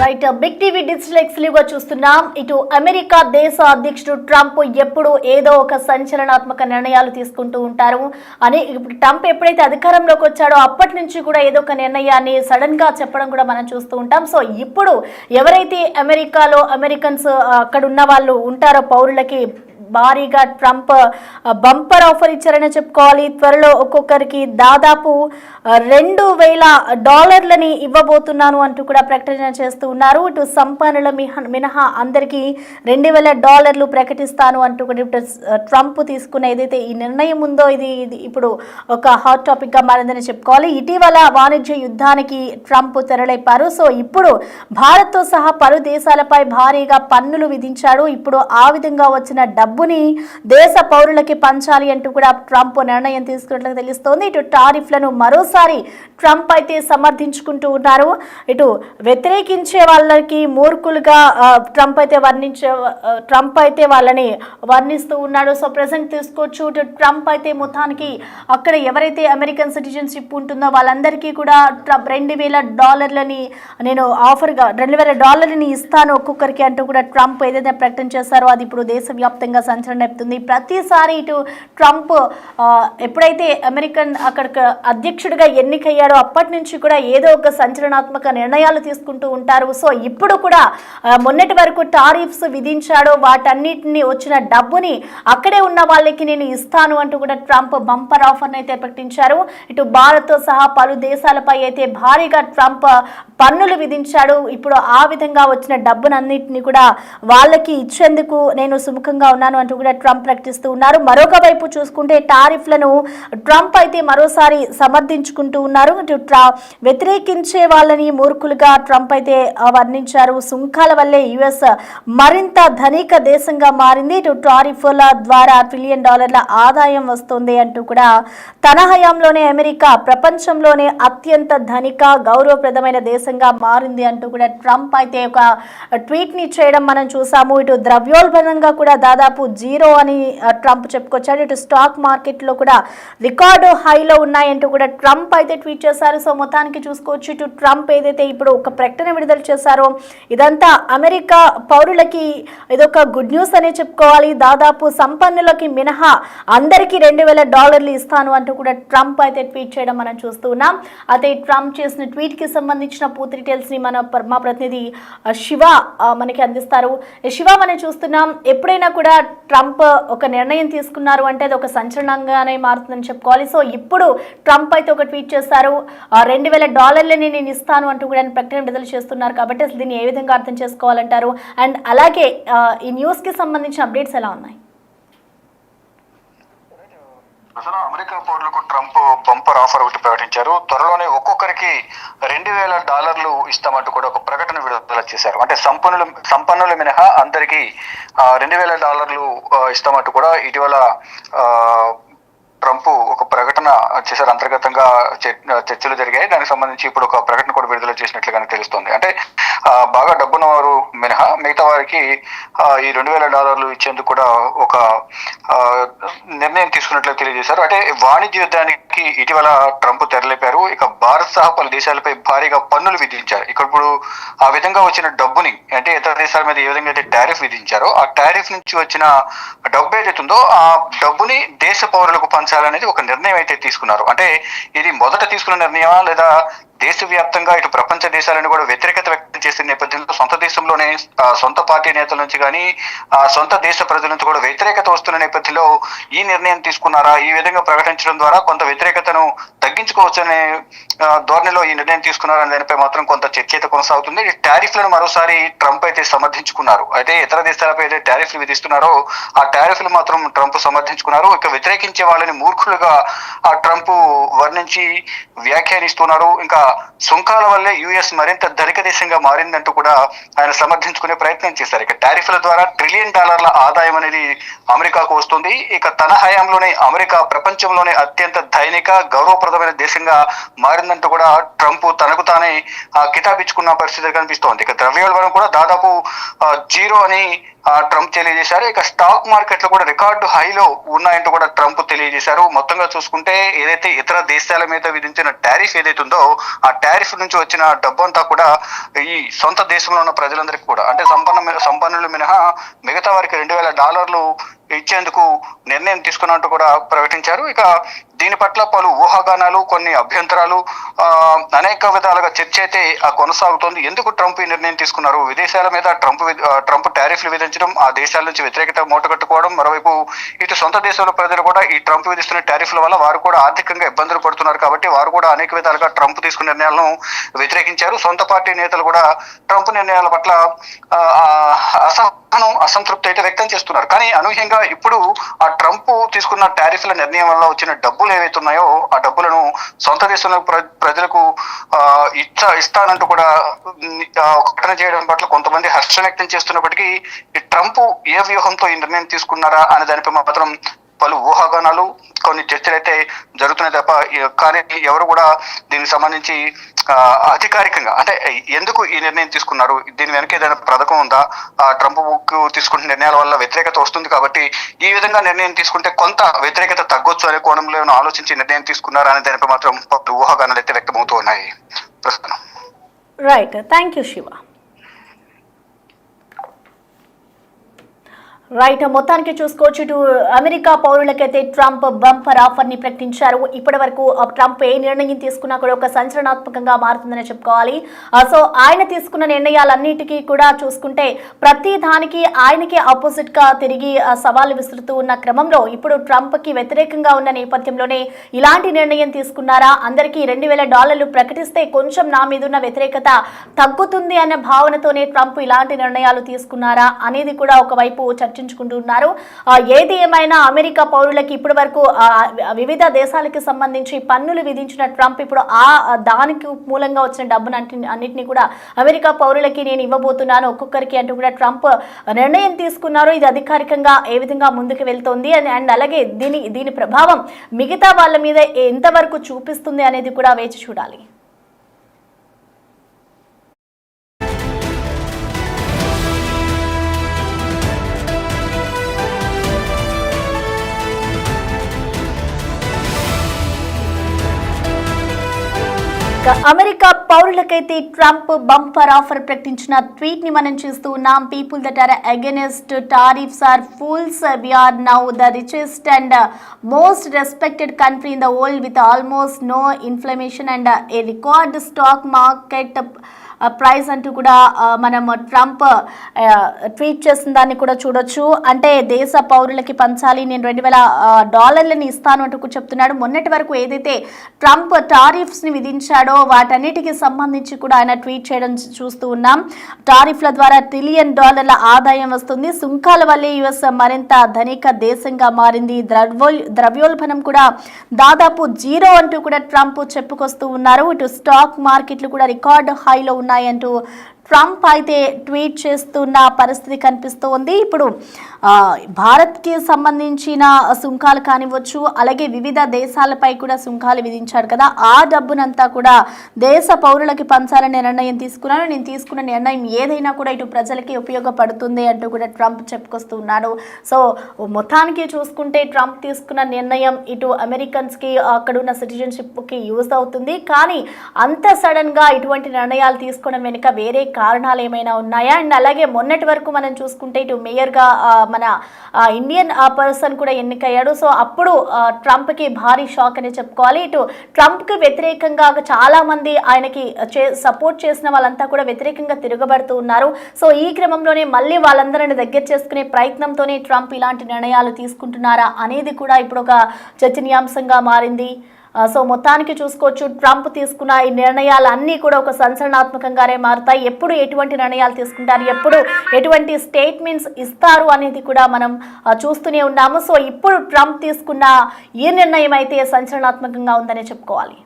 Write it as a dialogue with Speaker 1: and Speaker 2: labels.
Speaker 1: Right big TV digital exclusive గా చూస్తున్నాం. ఇటు అమెరికా దేశ అధ్యక్షుడు ట్రంప్ ఎప్పుడు ఏదో ఒక సంచలనాత్మక నిర్ణయాలు తీసుకుంటూ ఉంటారు అని ఇప్పుడు ట్రంప్ ఎప్పుడైతే అధికారంలోకి వచ్చాడో అప్పటి నుంచి కూడా ఏదో ఒక నిర్ణయాన్ని సడన్ గా చెప్పడం కూడా మనం చూస్తూ ఉంటాం. సో ఇప్పుడు ఎవరైతే అమెరికాలో అమెరికన్స్ అక్కడ ఉన్న వాళ్ళు ఉంటారో పౌరులకి భారీగా ట్రంప్ బంపర్ ఆఫర్ ఇచ్చారని చెప్పుకోవాలి. త్వరలో ఒక్కొక్కరికి దాదాపు $2,000 ఇవ్వబోతున్నాను అంటూ కూడా ప్రకటన చేస్తూ ఉన్నారు. ఇటు సంపన్నుల మినహా అందరికీ $2,000 ప్రకటిస్తాను అంటూ కూడా ట్రంప్ తీసుకున్న ఏదైతే ఈ నిర్ణయం ఉందో ఇది ఇప్పుడు ఒక హాట్ టాపిక్ గా మారిందని చెప్పుకోవాలి. ఇటీవల వాణిజ్య యుద్ధానికి ట్రంప్ తెరలేపారు. సో ఇప్పుడు భారత్తో సహా పలు దేశాలపై భారీగా పన్నులు విధించాడు. ఇప్పుడు ఆ విధంగా వచ్చిన డబ్బుని దేశ పౌరులకి పంచాలి అంటూ కూడా ట్రంప్ నిర్ణయం తీసుకున్నట్లు తెలుస్తోంది. ఇటు టారిఫ్లను మరోసారి ట్రంప్ అయితే సమర్థించుకుంటూ ఉన్నారు. ఇటు వ్యతిరేకించే వాళ్ళకి మూర్ఖులుగా ట్రంప్ అయితే వాళ్ళని వర్ణిస్తూ ఉన్నాడు. సో ప్రెసెంట్ తీసుకోవచ్చు. ఇటు ట్రంప్ అయితే మొత్తానికి అక్కడ ఎవరైతే అమెరికన్ సిటిజన్షిప్ ఉంటుందో వాళ్ళందరికీ కూడా $2,000 నేను ఆఫర్గా $2,000 ఇస్తాను ఒక్కొక్కరికి అంటూ కూడా ట్రంప్ ఏదైతే ప్రకటన చేశారో అది ఇప్పుడు దేశవ్యాప్తంగా సంచలనం రేపుతుంది. ప్రతిసారి ఇటు ట్రంప్ ఎప్పుడైతే అమెరికన్ అక్కడికి అధ్యక్షుడిగా ఎన్నికయ్యాడో అప్పటి నుంచి కూడా ఏదో ఒక సంచలనాత్మక నిర్ణయాలు తీసుకుంటూ ఉంటారు. సో ఇప్పుడు కూడా మొన్నటి వరకు టారిఫ్స్ విధించాడో వాటన్నిటిని వచ్చిన డబ్బుని అక్కడే ఉన్న వాళ్ళకి నేను ఇస్తాను అంటూ కూడా ట్రంప్ బంపర్ ఆఫర్ని అయితే ప్రకటించారు. ఇటు భారత్తో సహా పలు దేశాలపై అయితే భారీగా ట్రంప్ పన్నులు విధించాడు. ఇప్పుడు ఆ విధంగా వచ్చిన డబ్బునన్నింటినీ కూడా వాళ్ళకి ఇచ్చేందుకు నేను సుముఖంగా ఉన్నాను అంటూ కూడా ట్రంప్ ప్రకటిస్తూ ఉన్నారు. మరొక వైపు చూసుకుంటే టారిఫ్లను ట్రంప్ అయితే మరోసారి సమర్థించుకుంటూ ఉన్నారు. వ్యతిరేకించే వాళ్ళని మూర్ఖులుగా ట్రంప్ అయితే వర్ణించారు. సుంకాల వల్లే యుఎస్ మరింత ధనిక దేశంగా మారింది. ఇటు టారిఫ్ల ద్వారా $1 ట్రిలియన్ ఆదాయం వస్తుంది అంటూ కూడా తన హయాంలోనే అమెరికా ప్రపంచంలోనే అత్యంత ధనిక గౌరవప్రదమైన దేశంగా మారింది అంటూ కూడా ట్రంప్ అయితే ఒక ట్వీట్ ని చేయడం మనం చూసాము. ఇటు ద్రవ్యోల్బణంగా కూడా దాదాపు జీరో అని ట్రంప్ చెప్పుకొచ్చాడు. ఇటు స్టాక్ మార్కెట్ లో కూడా రికార్డు హైలో ఉన్నాయంటూ కూడా ట్రంప్ అయితే ట్వీట్ చేశారు. సో మొత్తానికి చూసుకోవచ్చు. ఇటు ట్రంప్ ఏదైతే ఇప్పుడు ఒక ప్రకటన విడుదల చేశారో ఇదంతా అమెరికా పౌరులకి ఇదొక గుడ్ న్యూస్ అనే చెప్పుకోవాలి. దాదాపు సంపన్నులకి మినహా అందరికీ $2,000 ఇస్తాను అంటూ కూడా ట్రంప్ అయితే ట్వీట్ చేయడం మనం చూస్తూ ఉన్నాం. అయితే ట్రంప్ చేసిన ట్వీట్ కి సంబంధించిన పూర్తి డీటెయిల్స్ ని మా ప్రతినిధి శివ మనకి అందిస్తారు. శివ, మనం చూస్తున్నాం ఎప్పుడైనా కూడా ట్రంప్ ఒక నిర్ణయం తీసుకున్నారు అంటే అది ఒక సంచలనంగానే మారుతుందని చెప్పుకోవాలి. సో ఇప్పుడు ట్రంప్ అయితే ఒక ట్వీట్ చేశారు. $2,000 నేను ఇస్తాను అంటూ కూడా ప్రకటన విడుదల చేస్తున్నారు. కాబట్టి అసలు దీన్ని ఏ విధంగా అర్థం చేసుకోవాలంటారు? అండ్ అలాగే ఈ న్యూస్ కి సంబంధించిన అప్డేట్స్ ఎలా ఉన్నాయి?
Speaker 2: అసలు అమెరికా పౌరులకు ట్రంప్ బంపర్ ఆఫర్ ఒకటి ప్రకటించారు. త్వరలోనే ఒక్కొక్కరికి $2,000 ఇస్తామంటూ కూడా ఒక ప్రకటన విడుదల చేశారు. అంటే సంపన్నులు మినహా అందరికీ $2,000 ఇస్తామంటూ కూడా ఇటీవల ట్రంప్ ఒక ప్రకటన చేశారు. అంతర్గతంగా చర్చలు జరిగాయి. దానికి సంబంధించి ఇప్పుడు ఒక ప్రకటన కూడా విడుదల చేసినట్లుగానే తెలుస్తోంది. అంటే బాగా డబ్బున్న వారు మినహా మిగతా వారికి ఈ $2,000 ఇచ్చేందుకు కూడా ఒక నిర్ణయం తీసుకున్నట్లు తెలియజేశారు. అంటే వాణిజ్య యుద్ధానికి ఇటీవల ట్రంప్ తెరలేపారు. ఇక భారత్ సహా పలు దేశాలపై భారీగా పన్నులు విధించారు. ఇక్కడ ఇప్పుడు ఆ విధంగా వచ్చిన డబ్బుని అంటే ఇతర దేశాల మీద ఏ విధంగా అయితే టారిఫ్ విధించారో ఆ టారిఫ్ నుంచి వచ్చిన డబ్బు ఏదైతుందో ఆ డబ్బుని దేశ పౌరులకు పంచాలనేది ఒక నిర్ణయం అయితే తీసుకున్నారు. అంటే ఇది మొదట తీసుకున్న నిర్ణయమా లేదా దేశవ్యాప్తంగా ఇటు ప్రపంచ దేశాలను కూడా వ్యతిరేకత వ్యక్తం చేసిన నేపథ్యంలో సొంత దేశంలోనే సొంత పార్టీ నేతల నుంచి కానీ సొంత దేశ ప్రజల నుంచి కూడా వ్యతిరేకత వస్తున్న నేపథ్యంలో ఈ నిర్ణయం తీసుకున్నారా? ఈ విధంగా ప్రకటించడం ద్వారా కొంత వ్యతిరేకతను తగ్గించుకోవచ్చనే ధోరణిలో ఈ నిర్ణయం తీసుకున్నారనే దానిపై మాత్రం కొంత చర్చ అయితే కొనసాగుతుంది. టారిఫ్లను మరోసారి ట్రంప్ అయితే సమర్థించుకున్నారు. అయితే ఇతర దేశాలపై అయితే టారిఫ్లు విధిస్తున్నారో ఆ టారిఫ్లు మాత్రం ట్రంప్ సమర్థించుకున్నారు. ఇక వ్యతిరేకించే వాళ్ళని మూర్ఖులుగా ట్రంప్ వర్ణించి వ్యాఖ్యానిస్తున్నారు. ఇంకా సుంకాల వల్లే యుఎస్ మరింత ధనిక దేశంగా మారిందంటూ కూడా ఆయన సమర్థించుకునే ప్రయత్నం చేశారు. ఇక టారిఫ్ల ద్వారా $1 ట్రిలియన్ ఆదాయం అనేది అమెరికాకు వస్తుంది. ఇక తన హయాంలోనే అమెరికా ప్రపంచంలోనే అత్యంత ధనిక గౌరవప్రదమైన దేశంగా మారిందంటూ కూడా ట్రంప్ తనకు తానే కితాబిచ్చుకున్న పరిస్థితి కనిపిస్తోంది. ఇక ద్రవ్యోల్బణం కూడా దాదాపు జీరో అని ట్రంప్ తెలియజేశారు. ఇక స్టాక్ మార్కెట్లు కూడా రికార్డు హైలో ఉన్నాయంటూ కూడా ట్రంప్ తెలియజేశారు. మొత్తంగా చూసుకుంటే ఏదైతే ఇతర దేశాల మీద విధించిన టారిఫ్ ఏదైతే ఉందో ఆ టారిఫ్ నుంచి వచ్చిన డబ్బు అంతా కూడా ఈ సొంత దేశంలో ఉన్న ప్రజలందరికీ కూడా అంటే సంపన్నులు మినహా మిగతా వారికి $2,000 ఇచ్చేందుకు నిర్ణయం తీసుకున్నట్టు కూడా ప్రకటించారు. ఇక దీని పట్ల పలు ఊహాగానాలు, కొన్ని అభ్యంతరాలు, అనేక విధాలుగా చర్చ అయితే కొనసాగుతోంది. ఎందుకు ట్రంప్ ఈ నిర్ణయం తీసుకున్నారు? విదేశాల మీద ట్రంప్ టారిఫ్లు విధించడం, ఆ దేశాల నుంచి వ్యతిరేకత మూటగట్టుకోవడం, మరోవైపు ఇటు సొంత దేశంలో ప్రజలు కూడా ఈ ట్రంప్ విధిస్తున్న టారిఫ్ల వల్ల వారు కూడా ఆర్థికంగా ఇబ్బందులు పడుతున్నారు కాబట్టి వారు కూడా అనేక విధాలుగా ట్రంప్ తీసుకున్న నిర్ణయాలను వ్యతిరేకించారు. సొంత పార్టీ నేతలు కూడా ట్రంప్ నిర్ణయాల పట్ల అసంతృప్తి అయితే వ్యక్తం చేస్తున్నారు. కానీ అనూహ్యంగా ఇప్పుడు ఆ ట్రంప్ తీసుకున్న టారిఫ్ల నిర్ణయం వల్ల వచ్చిన డబ్బులు ఏవైతే ఉన్నాయో ఆ డబ్బులను సొంత దేశంలో ప్రజలకు ఇస్తానంటూ కూడా ప్రకటన చేయడం పట్ల కొంతమంది హర్షం వ్యక్తం చేస్తున్నప్పటికీ ఈ ట్రంప్ ఏ వ్యూహంతో ఈ నిర్ణయం తీసుకున్నారా అనే దానిపై మాత్రం పలు ఊహాగానాలు, కొన్ని చర్చలు అయితే జరుగుతున్నాయి తప్ప కానీ ఎవరు కూడా దీనికి సంబంధించి అధికారికంగా అంటే ఎందుకు ఈ నిర్ణయం తీసుకున్నారు, దీని వెనక ఏదైనా పథకం ఉందా, ట్రంప్ తీసుకున్న నిర్ణయాల వల్ల వ్యతిరేకత వస్తుంది కాబట్టి ఈ విధంగా నిర్ణయం తీసుకుంటే కొంత వ్యతిరేకత తగ్గొచ్చు అనే కోణంలో ఆలోచించి నిర్ణయం తీసుకున్నారా అనే దానిపై మాత్రం పలు ఊహాగానాలు అయితే వ్యక్తమవుతూ ఉన్నాయి ప్రస్తుతం.
Speaker 1: Right, thank you Shiva. Right, మొత్తానికి చూసుకోవచ్చు ఇటు అమెరికా పౌరులకైతే ట్రంప్ బంపర్ ఆఫర్ ని ప్రకటించారు. ఇప్పటి వరకు ట్రంప్ ఏ నిర్ణయం తీసుకున్నా కూడా ఒక సంచలనాత్మకంగా మారుతుందని చెప్పుకోవాలి. సో ఆయన తీసుకున్న నిర్ణయాలన్నిటికీ కూడా చూసుకుంటే ప్రతి దానికి ఆయనకి ఆపోజిట్ గా తిరిగి సవాలు విసురుతూ ఉన్న క్రమంలో ఇప్పుడు ట్రంప్ కి వ్యతిరేకంగా ఉన్న నేపథ్యంలోనే ఇలాంటి నిర్ణయం తీసుకున్నారా, అందరికీ $2,000 ప్రకటిస్తే కొంచెం నా మీద ఉన్న వ్యతిరేకత తగ్గుతుంది అనే భావనతోనే ట్రంప్ ఇలాంటి నిర్ణయాలు తీసుకున్నారా అనేది కూడా ఒకవైపు చర్చించుకుంటున్నారు. ఏది ఏమైనా అమెరికా పౌరులకి ఇప్పటి వరకు వివిధ దేశాలకు సంబంధించి పన్నులు విధించిన ట్రంప్ ఇప్పుడు దానికి మూలంగా వచ్చిన డబ్బును అన్నింటినీ కూడా అమెరికా పౌరులకి నేను ఇవ్వబోతున్నాను ఒక్కొక్కరికి అంటూ కూడా ట్రంప్ నిర్ణయం తీసుకున్నారు. ఇది అధికారికంగా ఏ విధంగా ముందుకు వెళ్తోంది అండ్ అలాగే దీని ప్రభావం మిగతా వాళ్ళ మీద ఎంతవరకు చూపిస్తుంది అనేది కూడా వేచి చూడాలి. అమెరికా పౌరులకైతే ట్రంప్ బంపర్ ఆఫర్ ప్రకటించిన ట్వీట్ ని మనం చూస్తూ ఉన్నాం. People that are against tariffs are fools. We are now the richest and most respected country in the world with almost no inflammation and a record stock market price అంటూ కూడా మనం Trump tweet చేసిన దాన్ని కూడా చూడొచ్చు. అంటే దేశ పౌరులకి పంచాలి, నేను $2,000 ఇస్తాను అంటూ కూడా చెప్తున్నాడు. మొన్నటి వరకు ఏదైతే ట్రంప్ టారిఫ్స్ని విధించాడో వాటన్నిటికీ సంబంధించి కూడా ఆయన ట్వీట్ చేయడం చూస్తూ ఉన్నాం. టారిఫ్ల ద్వారా $1 ట్రిలియన్ ఆదాయం వస్తుంది. సుంకాల వల్లే యుఎస్ మరింత ధనిక దేశంగా మారింది. ద్రవ్యోల్బణం కూడా దాదాపు 0 అంటూ కూడా ట్రంప్ చెప్పుకొస్తూ ఉన్నారు. ఇటు స్టాక్ మార్కెట్లు కూడా రికార్డు హైలో ఉన్నాయంటూ ట్రంప్ అయితే ట్వీట్ చేస్తున్న పరిస్థితి కనిపిస్తోంది. ఇప్పుడు భారత్కి సంబంధించిన సుంకాలు కానివ్వచ్చు, అలాగే వివిధ దేశాలపై కూడా సుంకాలు విధించాడు కదా, ఆ డబ్బునంతా కూడా దేశ పౌరులకి పంచాలనే నిర్ణయం తీసుకున్నాను. నేను తీసుకున్న నిర్ణయం ఏదైనా కూడా ఇటు ప్రజలకి ఉపయోగపడుతుంది అంటూ కూడా ట్రంప్ చెప్పుకొస్తూ ఉన్నాడు. సో మొత్తానికి చూసుకుంటే ట్రంప్ తీసుకున్న నిర్ణయం ఇటు అమెరికన్స్కి అక్కడున్న సిటిజన్షిప్కి యూజ్ అవుతుంది. కానీ అంత సడన్గా ఇటువంటి నిర్ణయాలు తీసుకోవడం వెనుక వేరే కారణాలు ఏమైనా ఉన్నాయా? అండ్ అలాగే మొన్నటి వరకు మనం చూసుకుంటే ఇటు మేయర్గా మన ఇండియన్ పర్సన్ కూడా ఎన్నికయ్యాడు. సో అప్పుడు ట్రంప్కి భారీ షాక్ అని చెప్పుకోవాలి. ఇటు ట్రంప్కి వ్యతిరేకంగా చాలా మంది ఆయనకి సపోర్ట్ చేసిన వాళ్ళంతా కూడా వ్యతిరేకంగా తిరగబడుతూ ఉన్నారు. సో ఈ క్రమంలోనే మళ్ళీ వాళ్ళందరిని దగ్గర చేసుకునే ప్రయత్నంతోనే ట్రంప్ ఇలాంటి నిర్ణయాలు తీసుకుంటున్నారా అనేది కూడా ఇప్పుడు ఒక చర్చనీయాంశంగా మారింది. సో మొత్తానికి చూసుకోవచ్చు ట్రంప్ తీసుకున్న ఈ నిర్ణయాలన్నీ కూడా ఒక సంచలనాత్మకంగానే మారుతాయి. ఎప్పుడు ఎటువంటి నిర్ణయాలు తీసుకుంటారు, ఎప్పుడు ఎటువంటి స్టేట్మెంట్స్ ఇస్తారు అనేది కూడా మనం చూస్తూనే ఉన్నాము. సో ఇప్పుడు ట్రంప్ తీసుకున్న ఈ నిర్ణయం అయితే సంచలనాత్మకంగా ఉందనే చెప్పుకోవాలి.